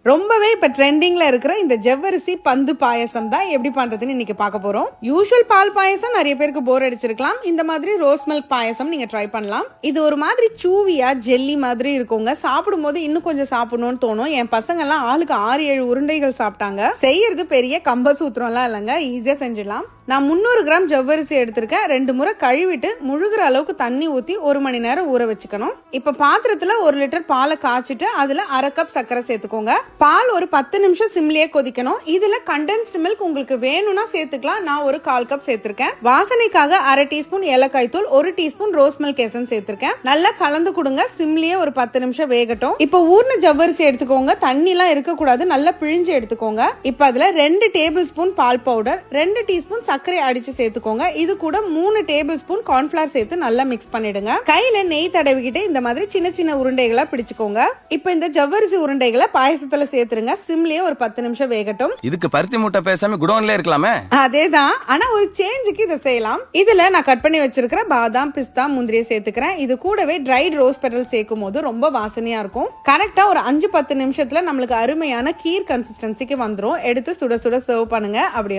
ரொம்பவே இப்ப ட்ரெண்டிங்ல இருக்கிற இந்த ஜவ்வரிசி பந்து பாயசம் தான் எப்படி பண்றதுன்னு இன்னைக்கு பார்க்க போறோம். யூசுவல் பால் பாயசம் நிறைய பேருக்கு போர் அடிச்சிருக்கலாம். இந்த மாதிரி ரோஸ் மில்க் பாயசம் நீங்க ட்ரை பண்ணலாம். இது ஒரு மாதிரி சூவியா ஜெல்லி மாதிரி இருக்குங்க. சாப்பிடும் போது இன்னும் கொஞ்சம் சாப்பிடணும்னு தோணும். என் பசங்க எல்லாம் ஆளுக்கு 6-7 உருண்டைகள் சாப்பிட்டாங்க. செய்யறது பெரிய கம்பசூத்திரம் எல்லாம் இல்லைங்க, ஈஸியா செஞ்சிடலாம். நான் 300 கிராம் ஜவ்வரிசி எடுத்திருக்கேன். 2 முறை கழுவிட்டு முழுகிற அளவுக்கு தண்ணி ஊத்தி 1 மணி நேரம் ஊற வச்சுக்கணும். இப்ப பாத்திரத்துல 1 லிட்டர் பாலை காய்ச்சிட்டு அதுல 1/2 கப் சர்க்கரை சேர்த்துக்கோங்க. பால் ஒரு 10 நிமிஷம் சிம்லயே கொதிக்கணும். இதுல கண்டென்ஸ்டு மில்க் உங்களுக்கு வேணும்னா சேர்த்துக்கலாம். நான் ஒரு 1/4 கப் சேர்த்திருக்கேன். வாசனைக்காக 1/2 டீஸ்பூன் ஏலக்காய் தூள், 1 டீஸ்பூன் ரோஸ் மில்க் எசன்ஸ் சேர்த்திருக்கேன். நல்லா கலந்து கொடுங்க. சிம்லயே ஒரு 10 நிமிஷம் வேகட்டும். இப்ப ஊர்ன ஜவ்வரிசி எடுத்துக்கோங்க. தண்ணி எல்லாம் இருக்க கூடாது. நல்லா பிழிஞ்சு எடுத்துக்கோங்க. இப்ப அதுல 2 டேபிள் ஸ்பூன் பால் பவுடர், 2 டீஸ்பூன் சர்க்கரை அடிச்சு சேர்த்துக்கோங்க. இது கூட 3 டேபிள் ஸ்பூன் கார்ன்ஃபிளவர் சேர்த்து நல்லா மிக்ஸ் பண்ணிடுங்க. கையில நெய் தடவிக்கிட்டு இந்த மாதிரி சின்ன சின்ன உருண்டைகளா பிடிச்சுக்கோங்க. இப்ப இந்த ஜவ்வரிசி உருண்டைகளை பாயசத்துல சேர்த்துருங்க. சிம்லயே ஒரு 10 நிமிஷம் வேகட்டும். இதுக்கு பருத்தி மூட்டை பேசாம குடோன்ல இருக்கலாமே. அதேதான், ஆனா ஒரு சேஞ்சுக்கு இதை செய்யலாம். இதுல நான் கட் பண்ணி வச்சிருக்கிற பாதாம், பிஸ்தா, முந்திரியை சேர்த்துக்கிறேன். இது கூடவே ட்ரைட் ரோஸ் பெட்டல் சேர்க்கும் போது ரொம்ப வாசனையா இருக்கும். கரெக்டா ஒரு 5-10 நிமிஷத்துல நம்மளுக்கு அருமையான கீர் கன்சிஸ்டன்சிக்கு வந்துரும். எடுத்து சுட சுட சர்வ் பண்ணுங்க. அப்படி